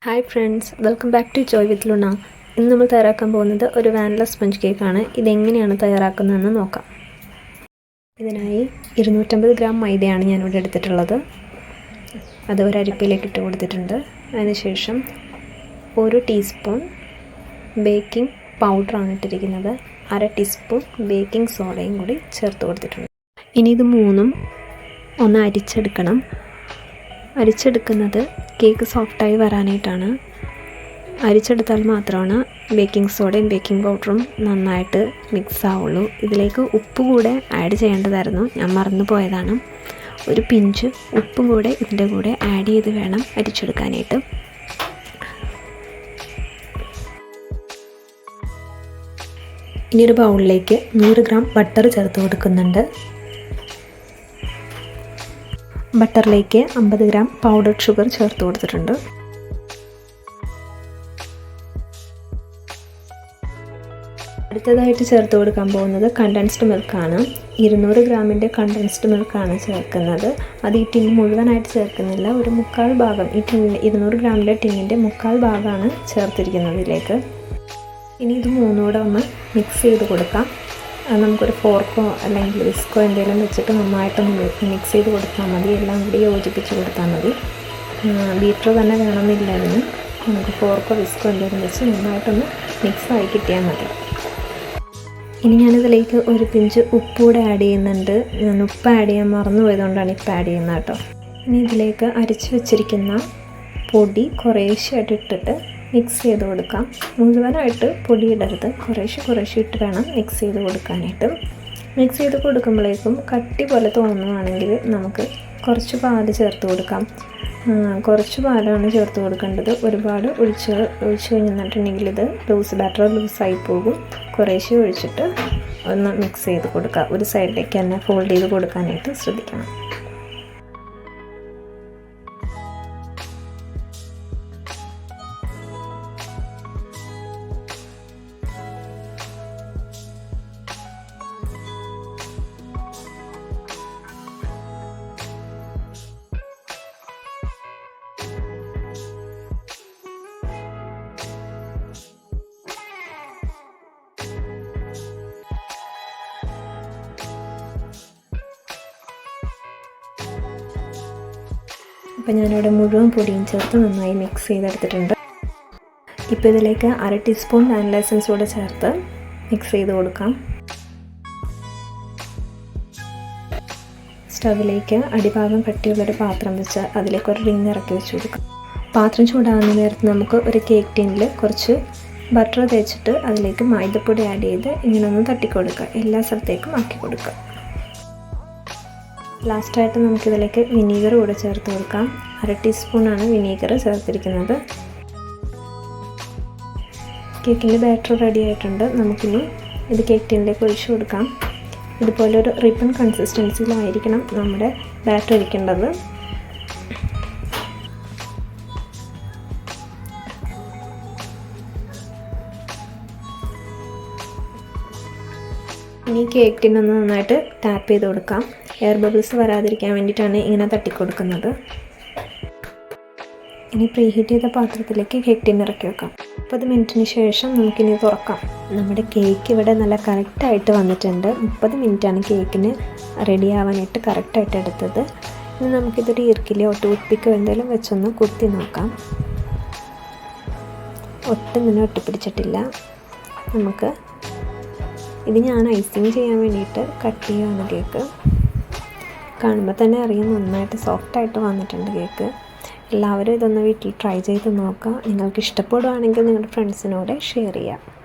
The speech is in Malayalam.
Hi friends, welcome back to Joy with Luna. ഇന്ന് നമ്മൾ തയ്യാറാക്കാൻ പോകുന്നത് ഒരു വാനില സ്പഞ്ച് കേക്കാണ്. ഇതെങ്ങനെയാണ് തയ്യാറാക്കുന്നതെന്ന് നോക്കാം. ഇതിനായി 250 ഗ്രാം മൈദയാണ് ഞാനിവിടെ എടുത്തിട്ടുള്ളത്. അത് ഒരു അരിപ്പയിലേക്ക് ഇട്ട് കൊടുത്തിട്ടുണ്ട്. അതിനുശേഷം 1 ടീസ്പൂൺ ബേക്കിംഗ് പൗഡറാണ് ഇട്ടിരിക്കുന്നത്. 1/2 ടീസ്പൂൺ ബേക്കിംഗ് സോഡയും കൂടി ചേർത്ത് കൊടുത്തിട്ടുണ്ട്. ഇനി ഇത് മൂന്നും ഒന്ന് അരിച്ചെടുക്കണം. അരിച്ചെടുക്കുന്നത് കേക്ക് സോഫ്റ്റായി വരാനായിട്ടാണ്. അരിച്ചെടുത്താൽ മാത്രമാണ് ബേക്കിംഗ് സോഡയും ബേക്കിംഗ് പൗഡറും നന്നായിട്ട് മിക്സ് ആവുള്ളൂ. ഇതിലേക്ക് ഉപ്പ് കൂടെ ആഡ് ചെയ്യേണ്ടതായിരുന്നു, ഞാൻ മറന്നു പോയതാണ്. ഒരു പിഞ്ച് ഉപ്പും കൂടെ ഇതിൻ്റെ കൂടെ ആഡ് ചെയ്ത് വേണം അരിച്ചെടുക്കാനായിട്ട്. ഇനി ഒരു ബൗളിലേക്ക് 100 ഗ്രാം ബട്ടർ ചേർത്ത് കൊടുക്കുന്നുണ്ട്. ബട്ടറിലേക്ക് 50 ഗ്രാം പൗഡർഡ് ഷുഗർ ചേർത്ത് കൊടുത്തിട്ടുണ്ട്. അടുത്തതായിട്ട് ചേർത്ത് കൊടുക്കാൻ പോകുന്നത് കണ്ടൻസ്ഡ് മിൽക്കാണ്. 200 ഗ്രാമിൻ്റെ കണ്ടൻസ്ഡ് മിൽക്കാണ് ചേർക്കുന്നത്. അത് ഈ ടിന്ന് മുഴുവനായിട്ട് ചേർക്കുന്നില്ല, ഒരു 1/4 ഭാഗം, ഈ ടിന്നിൻ്റെ 200 ഗ്രാമിൻ്റെ ടിന്നിൻ്റെ 1/4 ഭാഗമാണ് ചേർത്തിരിക്കുന്നത് ഇതിലേക്ക്. ഇനി ഇത് മൂന്നൂടെ ഒന്ന് മിക്സ് ചെയ്ത് കൊടുക്കാം. നമുക്കൊരു ഫോർക്കോ അല്ലെങ്കിൽ വിസ്കോ എന്തെങ്കിലും വെച്ചിട്ട് നന്നായിട്ടൊന്ന് മിക്സ് ചെയ്ത് കൊടുത്താൽ മതി. എല്ലാം കൂടി യോജിപ്പിച്ച് കൊടുത്താൽ മതി. ബീറ്റർ തന്നെ വേണമെന്നില്ലായിരുന്നു, നമുക്ക് ഫോർക്കോ വിസ്കോ എന്തെങ്കിലും വെച്ച് നന്നായിട്ടൊന്ന് മിക്സായി കിട്ടിയാൽ മതി. ഇനി ഞാനിതിലേക്ക് ഒരു പിഞ്ച് ഉപ്പ് കൂടെ ആഡ് ചെയ്യുന്നുണ്ട്. ഞാൻ ഉപ്പ് ആഡ് ചെയ്യാൻ മറന്നു പോയതുകൊണ്ടാണ് ഇപ്പോൾ ആഡ് ചെയ്യുന്നത് കേട്ടോ. ഇനി ഇതിലേക്ക് അരച്ച് വെച്ചിരിക്കുന്ന പൊടി കുറേശ്ശായിട്ട് ഇട്ടിട്ട് മിക്സ് ചെയ്ത് കൊടുക്കാം. മുഴുവനായിട്ട് പൊടി ഇടരുത്, കുറേശ്ശെ ഇട്ട് വേണം മിക്സ് ചെയ്ത് കൊടുക്കാനായിട്ട്. മിക്സ് ചെയ്ത് കൊടുക്കുമ്പോഴേക്കും കട്ടി പോലെ തോന്നുകയാണെങ്കിൽ നമുക്ക് കുറച്ച് പാല് ചേർത്ത് കൊടുക്കാം. കുറച്ച് പാലാണ് ചേർത്ത് കൊടുക്കേണ്ടത്. ഒരുപാട് ഒഴിച്ച് കഴിഞ്ഞിട്ടുണ്ടെങ്കിൽ ഇത് ലൂസായി പോകും. കുറേശ്ശെ ഒഴിച്ചിട്ട് ഒന്ന് മിക്സ് ചെയ്ത് കൊടുക്കുക. ഒരു സൈഡിലേക്ക് തന്നെ ഫോൾഡ് ചെയ്ത് കൊടുക്കാനായിട്ട് ശ്രദ്ധിക്കണം. അപ്പോൾ ഞാനിവിടെ മുഴുവൻ പൊടിയും ചേർത്ത് നന്നായി മിക്സ് ചെയ്തെടുത്തിട്ടുണ്ട്. ഇപ്പോൾ ഇതിലേക്ക് 1/2 ടീസ്പൂൺ വാനില എസൻസ് കൂടെ ചേർത്ത് മിക്സ് ചെയ്ത് കൊടുക്കാം. സ്റ്റവിലേക്ക് അടിഭാഗം കട്ടിയുള്ളൊരു പാത്രം വെച്ച് അതിലേക്ക് ഒരു റിങ് ഇറക്കി വെച്ച് കൊടുക്കാം. പാത്രം ചൂടാകുന്ന നേരത്ത് നമുക്ക് ഒരു കേക്ക് ടിന്നിൽ കുറച്ച് ബട്ടർ തേച്ചിട്ട് അതിലേക്ക് മൈദപ്പൊടി ആഡ് ചെയ്ത് ഇങ്ങനെ ഒന്ന് തട്ടിക്കൊടുക്കുക. എല്ലാ സ്ഥലത്തേക്കും ആക്കി കൊടുക്കുക. ലാസ്റ്റായിട്ട് നമുക്കിതിലേക്ക് വിനീഗർ കൂടെ ചേർത്ത് കൊടുക്കാം. 1/2 ടീസ്പൂണാണ് വിനീഗർ ചേർത്തിരിക്കുന്നത്. കേക്കിൻ്റെ ബാറ്റർ റെഡി ആയിട്ടുണ്ട്. നമുക്കിനി ഇത് കേക്ക് ടിന്നിലേക്ക് ഒഴിച്ചു കൊടുക്കാം. ഇതുപോലെ ഒരു റിബൺ കൺസിസ്റ്റൻസിയിലായിരിക്കണം നമ്മുടെ ബാറ്റർ ഇരിക്കേണ്ടത്. ഇനി കേക്ക് ടിന്നൊന്ന് നന്നായിട്ട് ടാപ്പ് ചെയ്ത് കൊടുക്കാം. എയർ ബബിൾസ് വരാതിരിക്കാൻ വേണ്ടിയിട്ടാണ് ഇങ്ങനെ തട്ടിക്കൊടുക്കുന്നത്. ഇനി പ്രീഹീറ്റ് ചെയ്ത പാത്രത്തിലേക്ക് കേക്ക് ടിൻ ഇറക്കി വെക്കാം. 30 മിനിറ്റിന് ശേഷം നമുക്കിനി തുറക്കാം. നമ്മുടെ കേക്ക് ഇവിടെ നല്ല കറക്റ്റായിട്ട് വന്നിട്ടുണ്ട്. 30 മിനിറ്റാണ് കേക്കിന് റെഡി ആവാനായിട്ട് കറക്റ്റായിട്ട് എടുത്തത്. ഇനി നമുക്കിതൊരു ഈർക്കിലോ ടൂത്ത് പിക്കോ എന്തെങ്കിലും വെച്ചൊന്ന് കുത്തി നോക്കാം. ഒട്ടും തന്നെ ഒട്ടിപ്പിടിച്ചിട്ടില്ല. നമുക്ക് ഇത് ഞാൻ ഐസിങ് ചെയ്യാൻ വേണ്ടിയിട്ട് കട്ട് ചെയ്യുകയാണ് കേക്ക്. കാണുമ്പോൾ തന്നെ അറിയാം നന്നായിട്ട് സോഫ്റ്റായിട്ട് വന്നിട്ടുണ്ട് കേക്ക്. എല്ലാവരും ഇതൊന്ന് വീട്ടിൽ ട്രൈ ചെയ്ത് നോക്കുക. നിങ്ങൾക്ക് ഇഷ്ടപ്പെടുകയാണെങ്കിൽ നിങ്ങളുടെ ഫ്രണ്ട്സിനോട് ഷെയർ ചെയ്യുക.